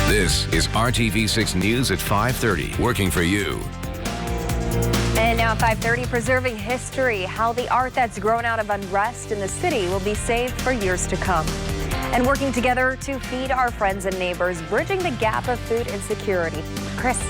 This is RTV6 News at 5:30, working for you. And now at 5:30, preserving history, how the art that's grown out of unrest in the city will be saved for years to come. And working together to feed our friends and neighbors, bridging the gap of food insecurity. Chris.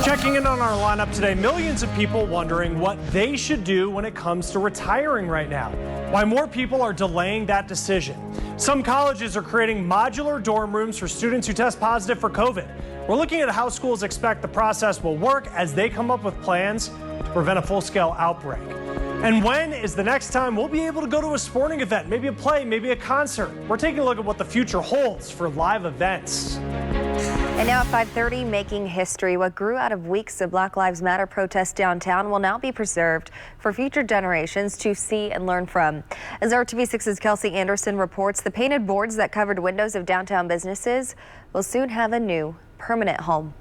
Checking in on our lineup today, millions of people wondering what they should do when it comes to retiring right now. Why more people are delaying that decision. Some colleges are creating modular dorm rooms for students who test positive for COVID. We're looking at how schools expect the process will work as they come up with plans to prevent a full-scale outbreak. And when is the next time we'll be able to go to a sporting event, maybe a play, maybe a concert? We're taking a look at what the future holds for live events. And now at 5:30, making history. What grew out of weeks of Black Lives Matter protests downtown will now be preserved for future generations to see and learn from. As RTV6's Kelsey Anderson reports, the painted boards that covered windows of downtown businesses will soon have a new permanent home.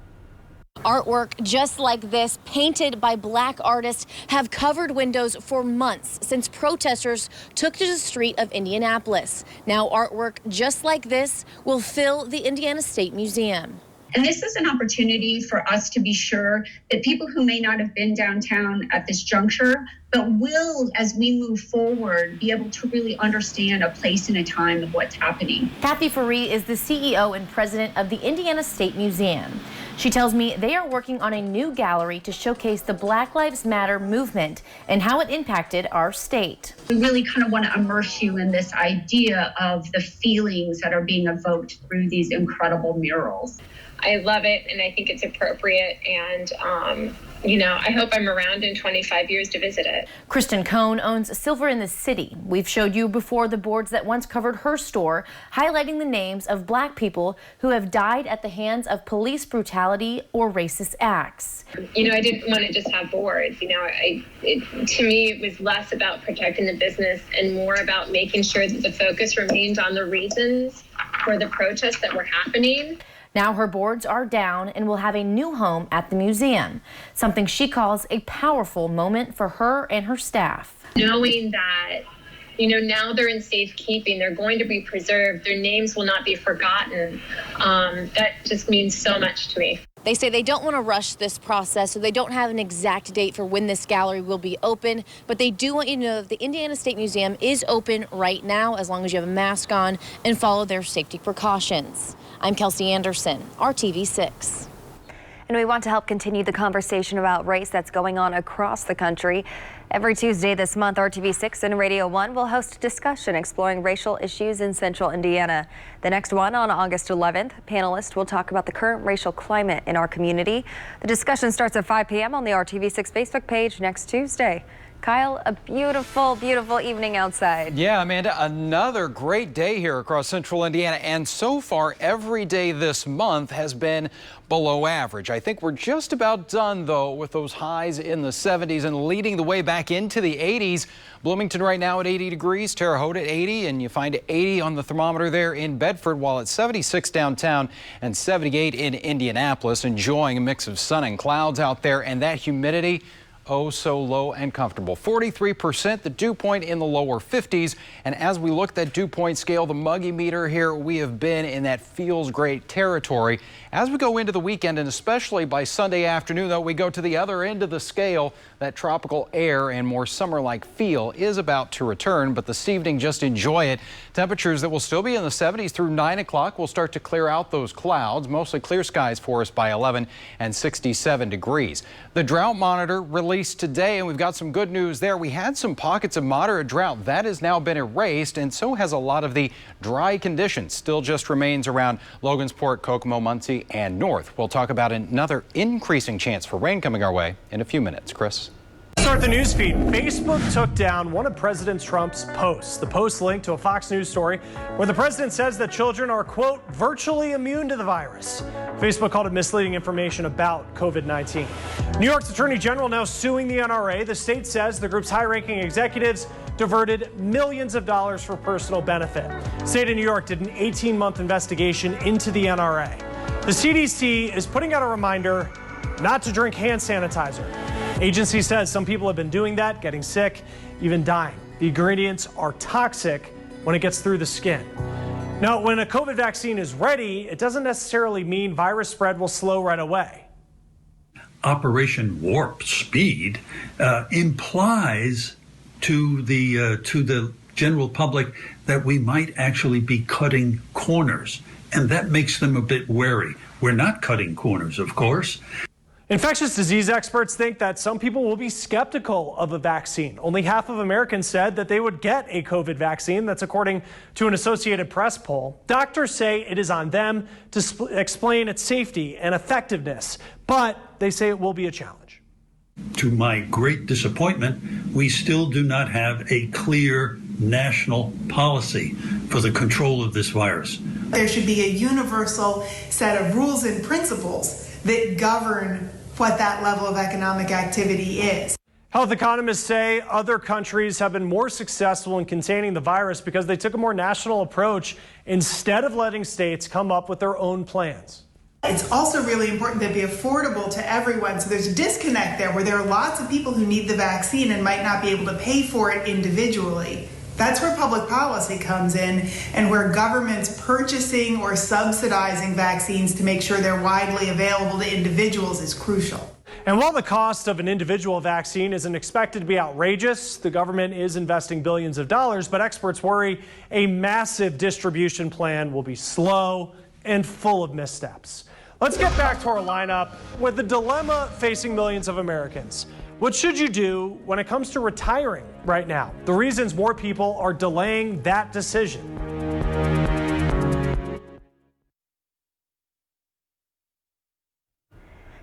Artwork just like this, painted by Black artists, have covered windows for months since protesters took to the street of Indianapolis. Now artwork just like this will fill the Indiana State Museum. And this is an opportunity for us to be sure that people who may not have been downtown at this juncture, but will, as we move forward, be able to really understand a place and a time of what's happening. Kathy Faree is the CEO and president of the Indiana State Museum. She tells me they are working on a new gallery to showcase the Black Lives Matter movement and how it impacted our state. We really kind of want to immerse you in this idea of the feelings that are being evoked through these incredible murals. I love it, and I think it's appropriate, and I hope I'm around in 25 years to visit it. Kristen Cohn owns Silver in the City. We've showed you before the boards that once covered her store, highlighting the names of Black people who have died at the hands of police brutality or racist acts. I didn't want to just have boards. To me, it was less about protecting the business and more about making sure that the focus remained on the reasons for the protests that were happening. Now her boards are down and will have a new home at the museum, something she calls a powerful moment for her and her staff. Knowing that, now they're in safekeeping, they're going to be preserved, their names will not be forgotten, that just means so much to me. They say they don't want to rush this process, so they don't have an exact date for when this gallery will be open, but they do want you to know that the Indiana State Museum is open right now as long as you have a mask on and follow their safety precautions. I'm Kelsey Anderson, RTV6. And we want to help continue the conversation about race that's going on across the country. Every Tuesday this month, RTV6 and Radio 1 will host a discussion exploring racial issues in central Indiana. The next one on August 11th, panelists will talk about the current racial climate in our community. The discussion starts at 5 p.m. on the RTV6 Facebook page next Tuesday. Kyle, a beautiful, beautiful evening outside. Yeah, Amanda, another great day here across central Indiana. And so far, every day this month has been below average. I think we're just about done, though, with those highs in the 70s and leading the way back into the 80s. Bloomington right now at 80 degrees, Terre Haute at 80, and you find 80 on the thermometer there in Bedford, while it's 76 downtown and 78 in Indianapolis. Enjoying a mix of sun and clouds out there, and that humidity, oh, so low and comfortable. 43%, the dew point in the lower 50s. And as we look at that dew point scale, the muggy meter here, we have been in that feels great territory. As we go into the weekend, and especially by Sunday afternoon, though, we go to the other end of the scale. That tropical air and more summer-like feel is about to return, but this evening, just enjoy it. Temperatures that will still be in the 70s through 9 o'clock will start to clear out those clouds. Mostly clear skies for us by 11 and 67 degrees. The Drought Monitor released today, and we've got some good news there. We had some pockets of moderate drought. That has now been erased, and so has a lot of the dry conditions. Still just remains around Logansport, Kokomo, Muncie, and north. We'll talk about another increasing chance for rain coming our way in a few minutes. Chris. Start the news feed. Facebook took down one of President Trump's posts. The post linked to a Fox News story where the president says that children are, quote, virtually immune to the virus. Facebook called it misleading information about COVID-19. New York's Attorney General now suing the NRA. The state says the group's high-ranking executives diverted millions of dollars for personal benefit. The state of New York did an 18-month investigation into the NRA. The CDC is putting out a reminder not to drink hand sanitizer. Agency says some people have been doing that, getting sick, even dying. The ingredients are toxic when it gets through the skin. Now, when a COVID vaccine is ready, it doesn't necessarily mean virus spread will slow right away. Operation Warp Speed implies to the general public that we might actually be cutting corners, and that makes them a bit wary. We're not cutting corners, of course. Infectious disease experts think that some people will be skeptical of a vaccine. Only half of Americans said that they would get a COVID vaccine. That's according to an Associated Press poll. Doctors say it is on them to explain its safety and effectiveness, but they say it will be a challenge. To my great disappointment, we still do not have a clear national policy for the control of this virus. There should be a universal set of rules and principles that govern what that level of economic activity is. Health economists say other countries have been more successful in containing the virus because they took a more national approach instead of letting states come up with their own plans. It's also really important to be affordable to everyone. So there's a disconnect there where there are lots of people who need the vaccine and might not be able to pay for it individually. That's where public policy comes in and where governments purchasing or subsidizing vaccines to make sure they're widely available to individuals is crucial. And while the cost of an individual vaccine isn't expected to be outrageous, the government is investing billions of dollars, but experts worry a massive distribution plan will be slow and full of missteps. Let's get back to our lineup with the dilemma facing millions of Americans. What should you do when it comes to retiring right now? The reasons more people are delaying that decision.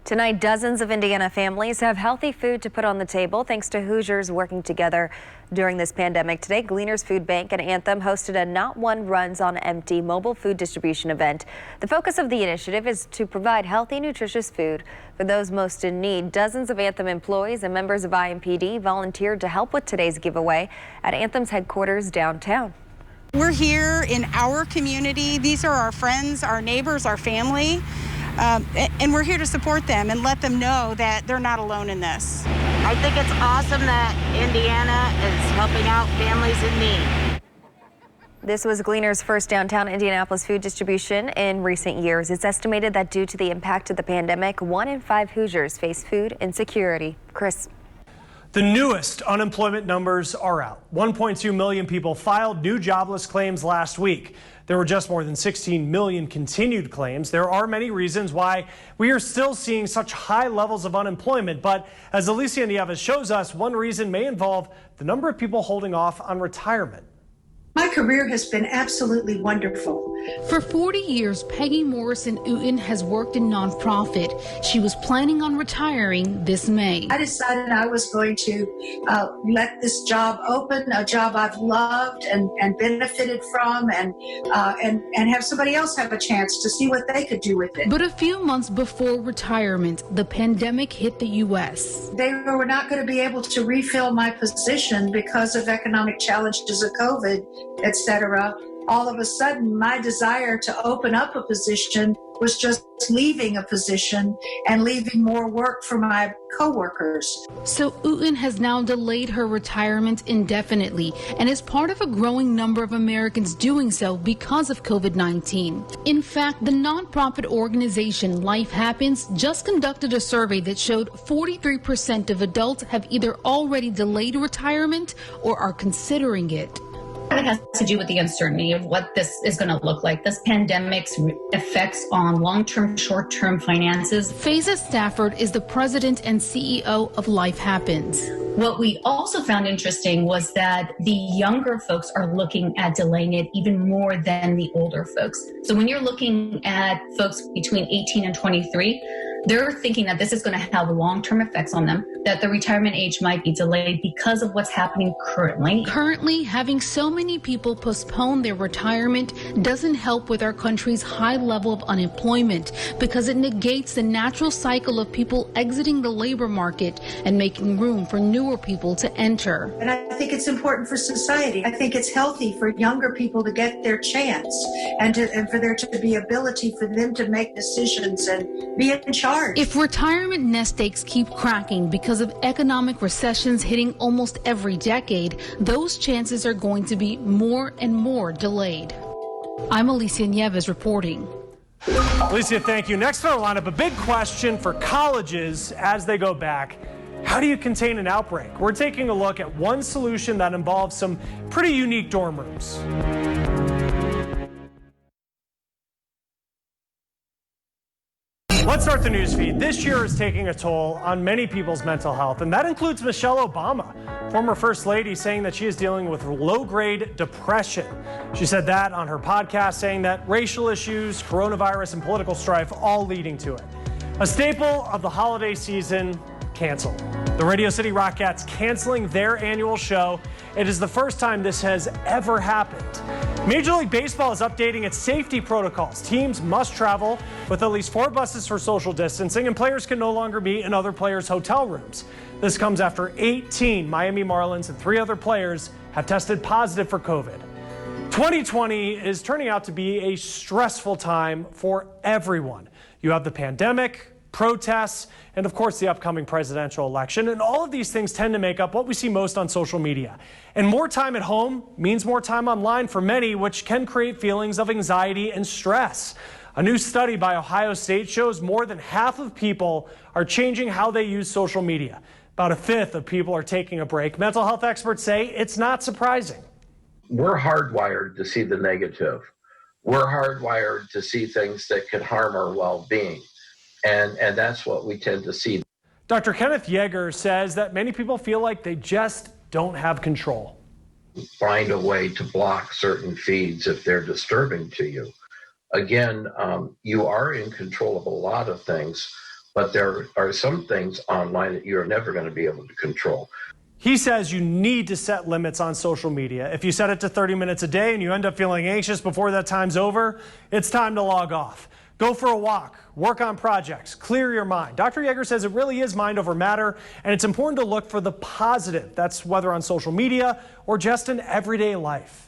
Tonight, dozens of Indiana families have healthy food to put on the table thanks to Hoosiers working together during this pandemic. Today, Gleaners Food Bank and Anthem hosted a Not One Runs on Empty mobile food distribution event. The focus of the initiative is to provide healthy, nutritious food for those most in need. Dozens of Anthem employees and members of IMPD volunteered to help with today's giveaway at Anthem's headquarters downtown. We're here in our community. These are our friends, our neighbors, our family. And we're here to support them and let them know that they're not alone in this. I think it's awesome that Indiana is helping out families in need. This was Gleaner's first downtown Indianapolis food distribution in recent years. It's estimated that due to the impact of the pandemic, 1 in 5 Hoosiers face food insecurity. Chris. The newest unemployment numbers are out. 1.2 million people filed new jobless claims last week. There were just more than 16 million continued claims. There are many reasons why we are still seeing such high levels of unemployment. But as Alicia Nieves shows us, one reason may involve the number of people holding off on retirement. My career has been absolutely wonderful. For 40 years, Peggy Morrison-Uten has worked in nonprofit. She was planning on retiring this May. I decided I was going to let this job open, a job I've loved and benefited from, and have somebody else have a chance to see what they could do with it. But a few months before retirement, the pandemic hit the U.S. They were not going to be able to refill my position because of economic challenges of COVID, etc. All of a sudden, my desire to open up a position was just leaving a position and leaving more work for my coworkers. So Uten has now delayed her retirement indefinitely and is part of a growing number of Americans doing so because of COVID-19. In fact, the nonprofit organization Life Happens just conducted a survey that showed 43% of adults have either already delayed retirement or are considering it. It has to do with the uncertainty of what this is going to look like. This pandemic's effects on long-term, short-term finances. Faiza Stafford is the president and CEO of Life Happens. What we also found interesting was that the younger folks are looking at delaying it even more than the older folks. So when you're looking at folks between 18 and 23, they're thinking that this is going to have long-term effects on them, that the retirement age might be delayed because of what's happening currently. Currently, having so many people postpone their retirement doesn't help with our country's high level of unemployment because it negates the natural cycle of people exiting the labor market and making room for newer people to enter. And I think it's important for society. I think it's healthy for younger people to get their chance and for there to be ability for them to make decisions and be in charge. If retirement nest eggs keep cracking because of economic recessions hitting almost every decade, those chances are going to be more and more delayed. I'm Alicia Nieves reporting. Alicia, thank you. Next on our lineup, a big question for colleges as they go back. How do you contain an outbreak? We're taking a look at one solution that involves some pretty unique dorm rooms. Let's start the news feed. This year is taking a toll on many people's mental health, and that includes Michelle Obama, former First Lady, saying that she is dealing with low-grade depression. She said that on her podcast, saying that racial issues, coronavirus, and political strife all leading to it. A staple of the holiday season, canceled. The Radio City Rockettes canceling their annual show. It is the first time this has ever happened. Major League Baseball is updating its safety protocols. Teams must travel with at least 4 buses for social distancing, and players can no longer be in other players' hotel rooms. This comes after 18 Miami Marlins and 3 other players have tested positive for COVID. 2020 is turning out to be a stressful time for everyone. You have the pandemic, protests, and of course the upcoming presidential election. And all of these things tend to make up what we see most on social media. And more time at home means more time online for many, which can create feelings of anxiety and stress. A new study by Ohio State shows more than half of people are changing how they use social media. About a fifth of people are taking a break. Mental health experts say it's not surprising. We're hardwired to see the negative. We're hardwired to see things that could harm our well-being. And that's what we tend to see. Dr. Kenneth Yeager says that many people feel like they just don't have control. Find a way to block certain feeds if they're disturbing to you. Again, you are in control of a lot of things, but there are some things online that you're never going to be able to control. He says you need to set limits on social media. If you set it to 30 minutes a day and you end up feeling anxious before that time's over, it's time to log off. Go for a walk, work on projects, clear your mind. Dr. Yeager says it really is mind over matter, and it's important to look for the positive. That's whether on social media or just in everyday life.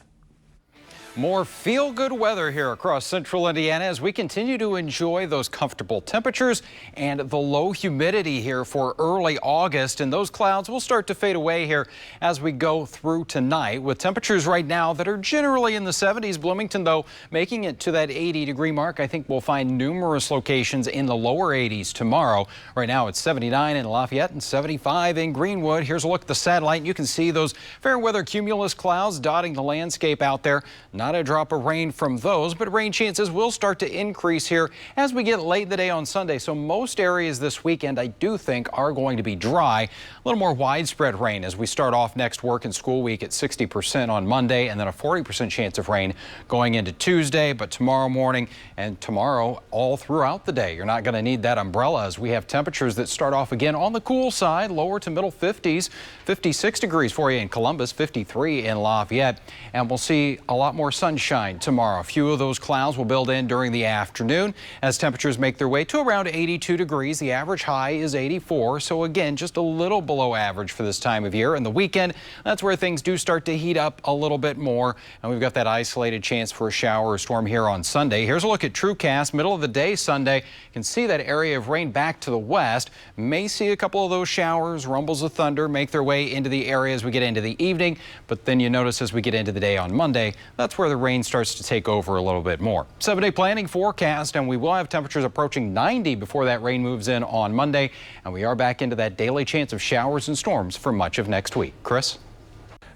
More feel-good weather here across central Indiana as we continue to enjoy those comfortable temperatures and the low humidity here for early August. And those clouds will start to fade away here as we go through tonight with temperatures right now that are generally in the 70s. Bloomington, though, making it to that 80-degree mark. I think we'll find numerous locations in the lower 80s tomorrow. Right now it's 79 in Lafayette and 75 in Greenwood. Here's a look at the satellite. You can see those fair weather cumulus clouds dotting the landscape out there. Not a drop of rain from those, but rain chances will start to increase here as we get late in the day on Sunday. So most areas this weekend, I do think, are going to be dry. A little more widespread rain as we start off next work and school week at 60% on Monday, and then a 40% chance of rain going into Tuesday. But tomorrow morning and tomorrow all throughout the day, you're not going to need that umbrella as we have temperatures that start off again on the cool side, lower to middle 50s, 56 degrees for you in Columbus, 53 in Lafayette, and we'll see a lot more sunshine tomorrow. A few of those clouds will build in during the afternoon as temperatures make their way to around 82 degrees. The average high is 84, so again, just a little below average for this time of year. And the weekend, that's where things do start to heat up a little bit more, and we've got that isolated chance for a shower or storm here on Sunday. Here's a look at TrueCast. Middle of the day Sunday, you can see that area of rain back to the west. May see a couple of those showers, rumbles of thunder make their way into the area as we get into the evening, but then you notice as we get into the day on Monday, that's where the rain starts to take over a little bit more. 7-day planning forecast, and we will have temperatures approaching 90 before that rain moves in on Monday, and we are back into that daily chance of showers and storms for much of next week. Chris?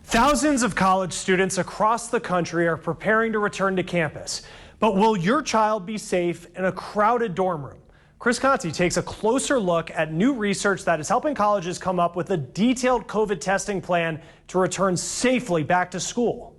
Thousands of college students across the country are preparing to return to campus. But will your child be safe in a crowded dorm room? Chris Conti takes a closer look at new research that is helping colleges come up with a detailed COVID testing plan to return safely back to school.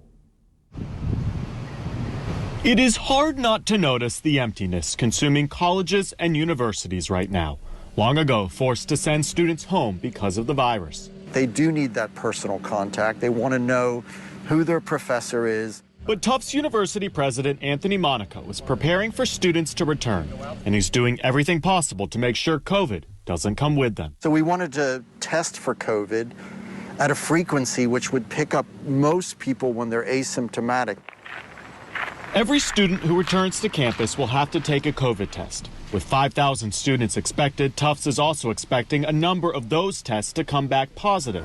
It is hard not to notice the emptiness consuming colleges and universities right now. Long ago, forced to send students home because of the virus. They do need that personal contact. They want to know who their professor is. But Tufts University President Anthony Monaco is preparing for students to return, and he's doing everything possible to make sure COVID doesn't come with them. So we wanted to test for COVID at a frequency which would pick up most people when they're asymptomatic. Every student who returns to campus will have to take a COVID test. With 5,000 students expected, Tufts is also expecting a number of those tests to come back positive,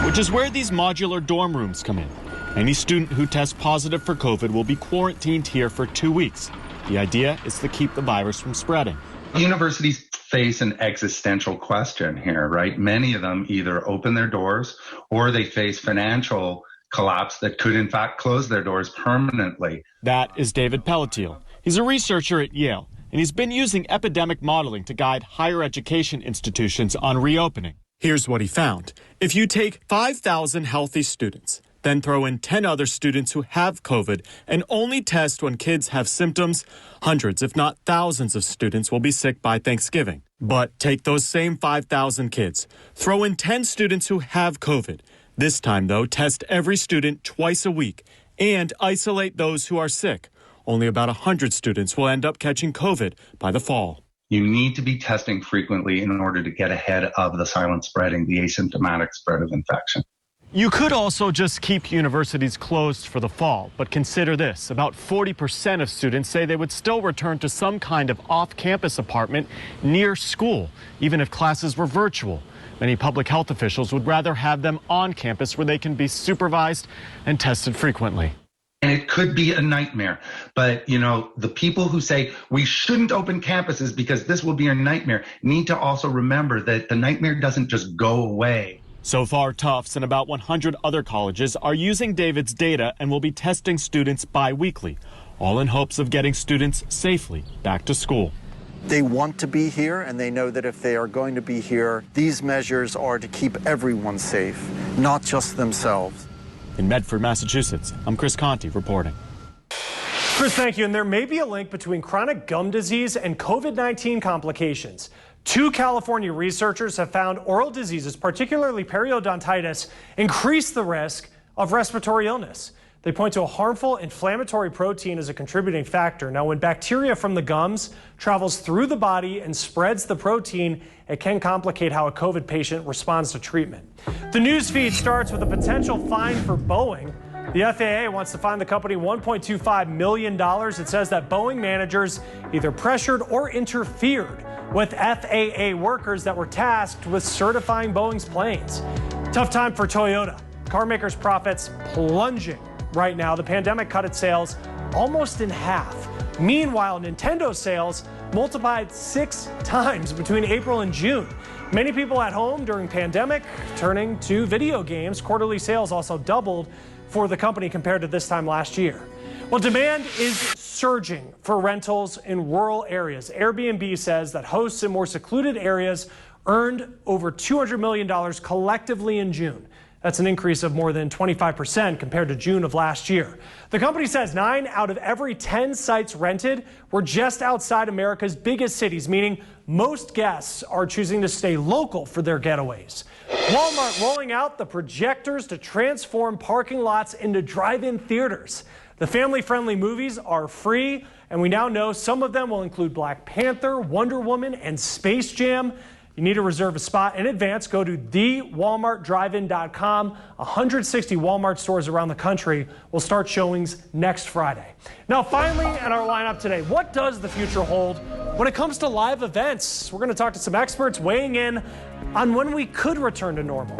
which is where these modular dorm rooms come in. Any student who tests positive for COVID will be quarantined here for 2 weeks. The idea is to keep the virus from spreading. Universities face an existential question here, right? Many of them either open their doors or they face financial collapse that could in fact close their doors permanently. That is David Pelletier. He's a researcher at Yale, and he's been using epidemic modeling to guide higher education institutions on reopening. Here's what he found. If you take 5,000 healthy students, then throw in 10 other students who have COVID and only test when kids have symptoms, hundreds, if not thousands of students will be sick by Thanksgiving. But take those same 5,000 kids, throw in 10 students who have COVID. This time, though, test every student twice a week and isolate those who are sick. Only about 100 students will end up catching COVID by the fall. You need to be testing frequently in order to get ahead of the silent spreading, the asymptomatic spread of infection. You could also just keep universities closed for the fall, but consider this. About 40% of students say they would still return to some kind of off-campus apartment near school, even if classes were virtual. Many public health officials would rather have them on campus where they can be supervised and tested frequently. And it could be a nightmare. But, the people who say we shouldn't open campuses because this will be a nightmare need to also remember that the nightmare doesn't just go away. So far, Tufts and about 100 other colleges are using David's data and will be testing students bi-weekly, all in hopes of getting students safely back to school. They want to be here, and they know that if they are going to be here, these measures are to keep everyone safe, not just themselves. In Medford, Massachusetts, I'm Chris Conti reporting. Chris, thank you. And there may be a link between chronic gum disease and COVID-19 complications. 2 California researchers have found oral diseases, particularly periodontitis, increase the risk of respiratory illness. They point to a harmful inflammatory protein as a contributing factor. Now, when bacteria from the gums travels through the body and spreads the protein, it can complicate how a COVID patient responds to treatment. The news feed starts with a potential fine for Boeing. The FAA wants to fine the company $1.25 million. It says that Boeing managers either pressured or interfered with FAA workers that were tasked with certifying Boeing's planes. Tough time for Toyota. Carmakers' profits plunging right now. The pandemic cut its sales almost in half. Meanwhile, Nintendo sales multiplied 6 times between April and June. Many people at home during pandemic turning to video games. Quarterly sales also doubled for the company compared to this time last year. Well, demand is surging for rentals in rural areas. Airbnb says that hosts in more secluded areas earned over $200 million collectively in June. That's an increase of more than 25% compared to June of last year. The company says 9 out of every 10 sites rented were just outside America's biggest cities, meaning most guests are choosing to stay local for their getaways. Walmart rolling out the projectors to transform parking lots into drive-in theaters. The family-friendly movies are free, and we now know some of them will include Black Panther, Wonder Woman, and Space Jam. You need to reserve a spot in advance. Go to thewalmartdrivein.com. 160 Walmart stores around the country will start showings next Friday. Now, finally, in our lineup today, what does the future hold when it comes to live events? We're going to talk to some experts weighing in on when we could return to normal.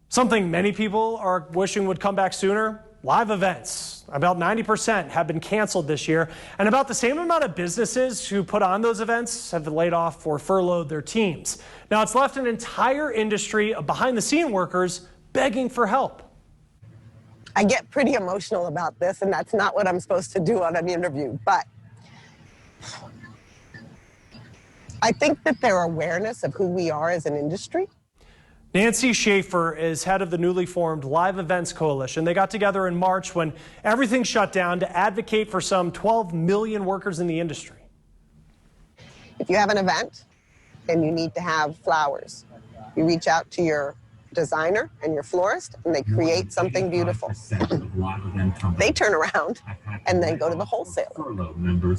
Something many people are wishing would come back sooner, live events. About 90% have been canceled this year, and about the same amount of businesses who put on those events have laid off or furloughed their teams. Now, it's left an entire industry of behind-the-scene workers begging for help. I get pretty emotional about this, and that's not what I'm supposed to do on an interview, but I think that their awareness of who we are as an industry. Nancy Schaefer is head of the newly formed Live Events Coalition. They got together in March when everything shut down to advocate for some 12 million workers in the industry. If you have an event and you need to have flowers, you reach out to your designer and your florist and they create something beautiful. They turn around and then go to the wholesaler.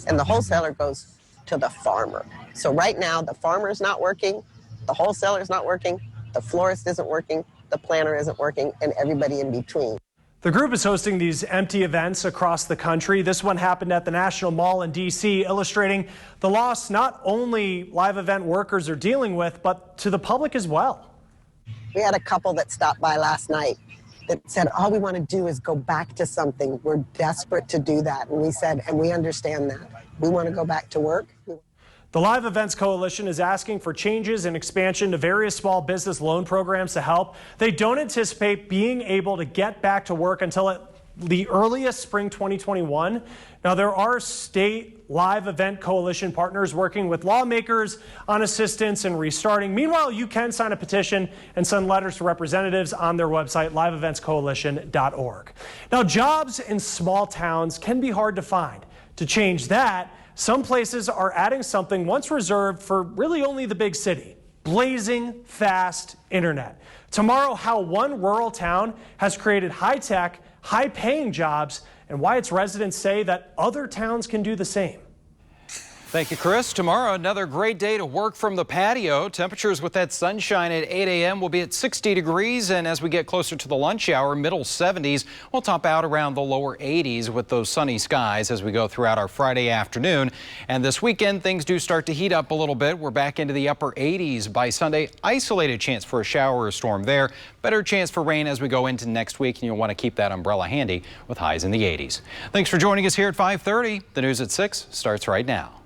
And the wholesaler goes to the farmer. So right now the farmer is not working, the wholesaler is not working, the florist isn't working, the planner isn't working, and everybody in between. The group is hosting these empty events across the country. This one happened at the National Mall in D.C., illustrating the loss not only live event workers are dealing with, but to the public as well. We had a couple that stopped by last night that said, all we want to do is go back to something. We're desperate to do that. And we said, and we understand that. We want to go back to work. The Live Events Coalition is asking for changes and expansion to various small business loan programs to help. They don't anticipate being able to get back to work until at the earliest spring 2021. Now, there are state live event coalition partners working with lawmakers on assistance and restarting. Meanwhile, you can sign a petition and send letters to representatives on their website, liveeventscoalition.org. Now, jobs in small towns can be hard to find. To change that, some places are adding something once reserved for really only the big city: blazing fast internet. Tomorrow, how one rural town has created high-tech, high-paying jobs and why its residents say that other towns can do the same. Thank you, Chris. Tomorrow, another great day to work from the patio. Temperatures with that sunshine at 8 a.m. will be at 60 degrees. And as we get closer to the lunch hour, middle 70s, we'll top out around the lower 80s with those sunny skies as we go throughout our Friday afternoon. And this weekend, things do start to heat up a little bit. We're back into the upper 80s by Sunday. Isolated chance for a shower or storm there. Better chance for rain as we go into next week. And you'll want to keep that umbrella handy with highs in the 80s. Thanks for joining us here at 5:30. The news at 6 starts right now.